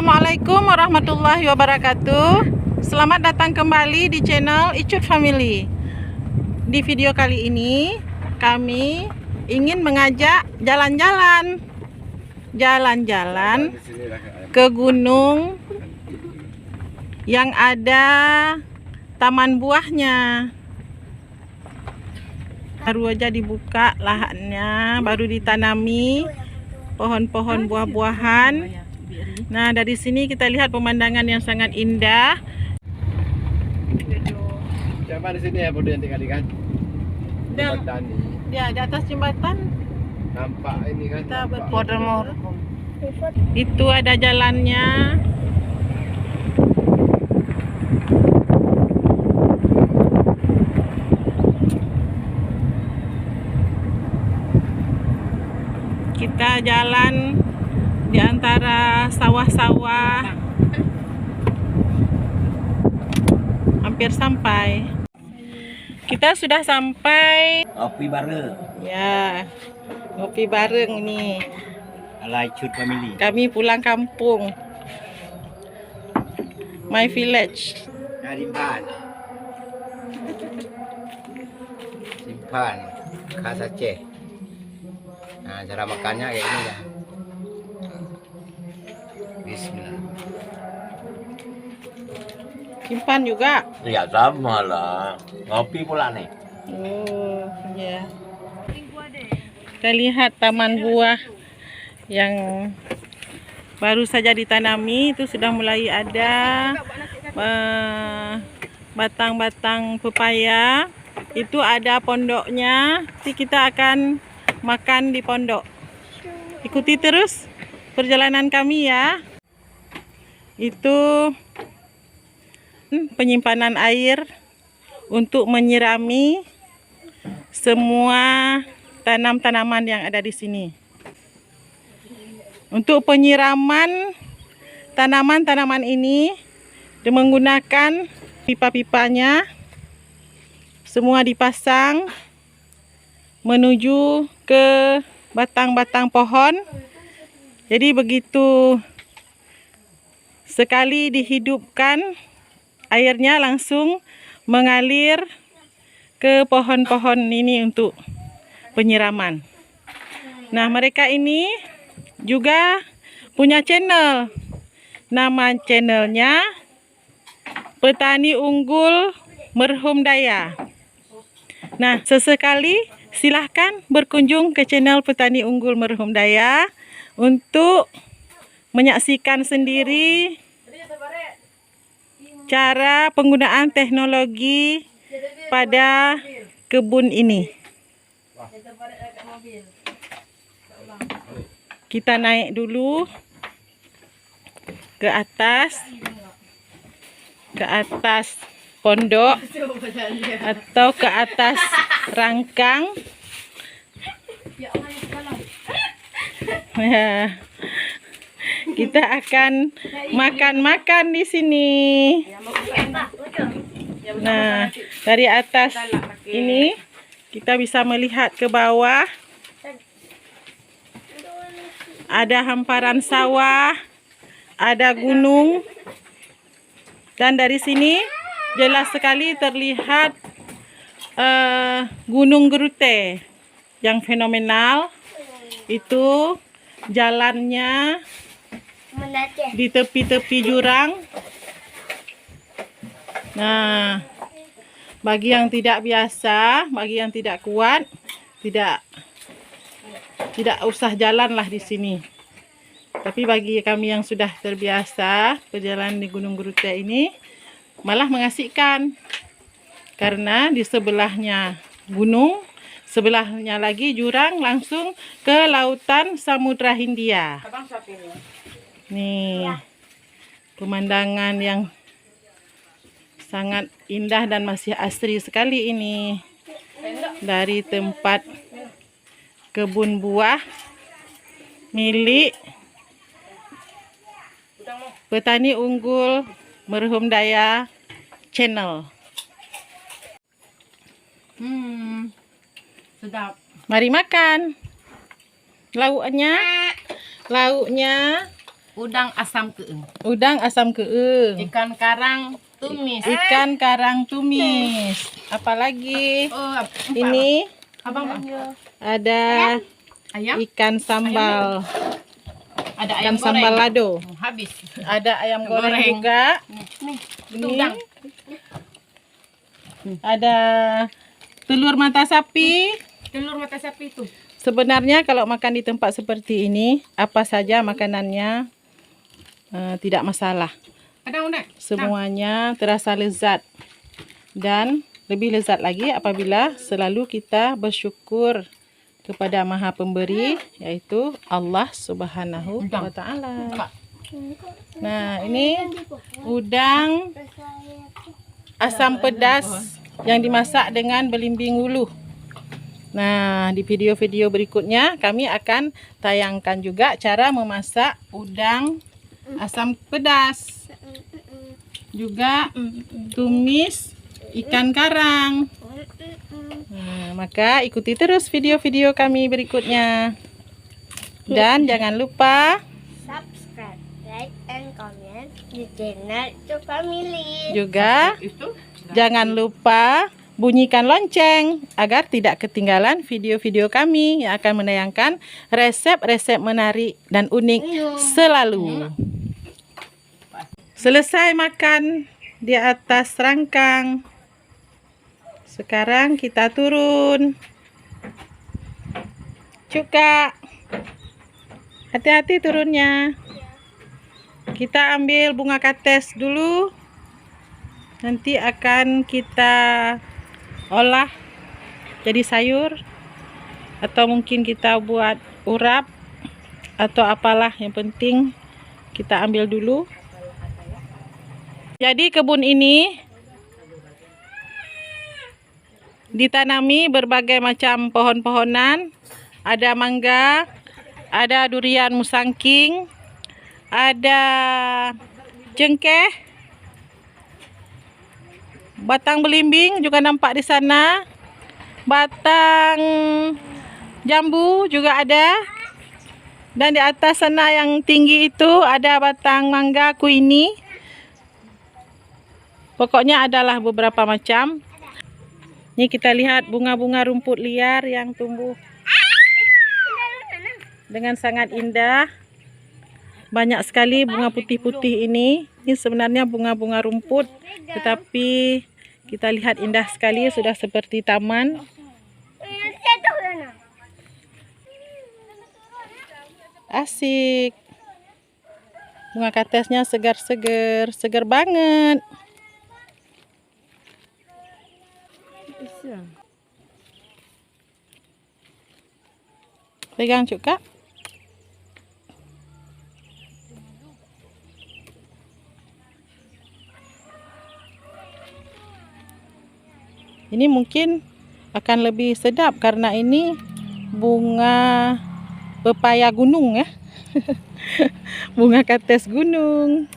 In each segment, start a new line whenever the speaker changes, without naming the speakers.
Assalamualaikum warahmatullahi wabarakatuh. Selamat datang kembali di channel Icut Family. Di video kali ini kami ingin mengajak jalan-jalan ke gunung yang ada taman buahnya. Baru aja dibuka lahannya, baru ditanami pohon-pohon buah-buahan. Nah, dari sini kita lihat pemandangan yang sangat indah.
Coba di sini ya, bodoh yang tinggal kan. Jembatan ini.
Ya, di atas jembatan
Nampak ini kan.
kita berfoto. Itu ada jalannya. Kita jalan di antara sawah-sawah. Hampir sampai. Kita sudah sampai.
Ngopi bareng.
Ya, ngopi bareng nih.
Ala Icut Family.
Kami pulang kampung. My village.
Simpan khas Aceh. Nah, cara makannya kayak gini ya. Bismillah.
Simpan juga.
Ya sama lah, ngopi pula nih.
Oh, ya. Kita lihat taman buah yang baru saja ditanami, itu sudah mulai ada batang-batang pepaya. Itu ada pondoknya. Nanti kita akan makan di pondok. Ikuti terus perjalanan kami ya. Itu penyimpanan air untuk menyirami semua tanam-tanaman yang ada di sini. Untuk penyiraman tanaman-tanaman ini menggunakan pipa-pipanya, semua dipasang menuju ke batang-batang pohon. Jadi begitu sekali dihidupkan, airnya langsung mengalir ke pohon-pohon ini untuk penyiraman. Nah, mereka ini juga punya channel. Nama channelnya Petani Unggul Merhum Daya. Nah, sesekali silahkan berkunjung ke channel Petani Unggul Merhum Daya untuk menyaksikan sendiri cara penggunaan teknologi pada kebun ini. Kita naik dulu ke atas pondok atau ke atas rangkang. Ya, kita akan makan-makan di sini. Nah, dari atas ini kita bisa melihat ke bawah. Ada hamparan sawah, ada gunung. Dan dari sini jelas sekali terlihat Gunung Gerute yang fenomenal. Itu jalannya di tepi-tepi jurang. Nah, bagi yang tidak biasa, bagi yang tidak kuat, tidak usah jalanlah di sini. Tapi bagi kami yang sudah terbiasa perjalanan di Gunung Gerute ini malah mengasihkan. Karena di sebelahnya gunung, sebelahnya lagi jurang langsung ke lautan Samudra Hindia. Nih, pemandangan yang sangat indah dan masih asri sekali ini dari tempat kebun buah milik Petani Unggul Merhum Daya channel.
Sedap.
Mari makan. Lauknya
Udang asam keeng.
Udang asam keeng.
Ikan karang tumis.
Ikan karang tumis. Apalagi
Oh,
ini
abang
ada
ayam.
ikan sambal.
Ada
Ikan
ayam
sambal
goreng.
lado.
Habis.
Ada ayam goreng
Goreng.
juga.
Nih, itu
Ini
udang.
ada telur mata sapi.
Telur mata sapi itu.
Sebenarnya kalau makan di tempat seperti ini, apa saja makanannya tidak masalah.
Ada udah.
Semuanya terasa lezat. Dan lebih lezat lagi apabila selalu kita bersyukur kepada Maha Pemberi, yaitu Allah Subhanahu wa Ta'ala. Nah, ini udang asam pedas yang dimasak dengan belimbing ulu. Nah, di video-video berikutnya kami akan tayangkan juga cara memasak udang asam pedas. Juga tumis ikan karang. Nah, maka ikuti terus video-video kami berikutnya. Dan jangan lupa
subscribe, like, and comment di channel Cuk Family.
juga jangan lupa bunyikan lonceng agar tidak ketinggalan video-video kami yang akan menayangkan resep-resep menarik dan unik selalu. Selesai makan di atas rangkang. Sekarang kita turun. Cuka. Hati-hati turunnya. Kita ambil bunga kates dulu. Nanti akan kita olah jadi sayur. Atau mungkin kita buat urap. Atau apalah, yang penting kita ambil dulu. Jadi kebun ini ditanami berbagai macam pohon-pohonan. Ada mangga, ada durian musangking, ada cengkeh, batang belimbing juga nampak di sana, batang jambu juga ada, dan di atas sana yang tinggi itu ada batang mangga kuini. Pokoknya adalah beberapa macam. Ini kita lihat bunga-bunga rumput liar yang tumbuh dengan sangat indah. Banyak sekali bunga putih-putih ini. Ini sebenarnya bunga-bunga rumput, tetapi kita lihat indah sekali, sudah seperti taman. Asik. Bunga katesnya segar-segar, segar banget. Pegang Cuk, Kak. Ini mungkin akan lebih sedap karena ini bunga pepaya gunung ya. Bunga kates gunung.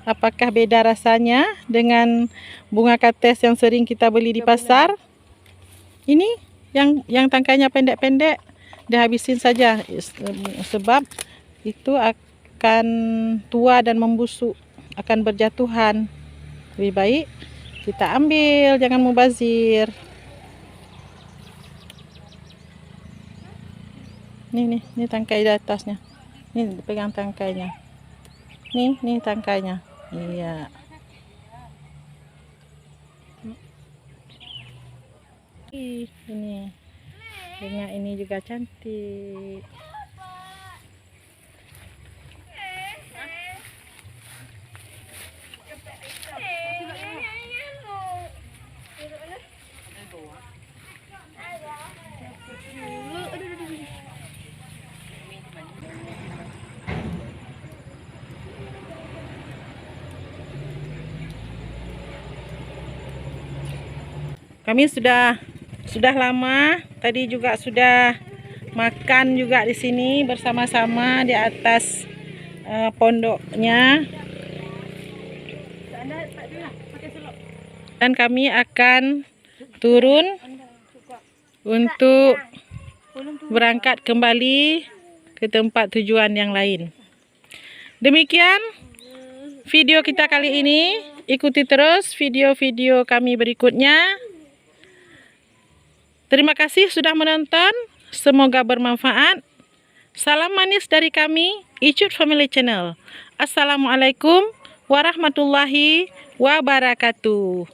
Apakah beda rasanya dengan bunga kates yang sering kita beli di pasar? Ini yang tangkainya pendek-pendek, dihabisin saja sebab itu akan tua dan membusuk, akan berjatuhan. Lebih baik kita ambil, jangan mubazir. Nih tangkai di atasnya. Nih pegang tangkainya. Nih tangkainya. Iya. Ini bunga ini juga cantik. Kami sudah lama, tadi juga sudah makan juga di sini bersama-sama di atas pondoknya. Dan kami akan turun untuk berangkat kembali ke tempat tujuan yang lain. Demikian video kita kali ini. Ikuti terus video-video kami berikutnya. Terima kasih sudah menonton. Semoga bermanfaat. Salam manis dari kami, Icut Family Channel. Assalamualaikum warahmatullahi wabarakatuh.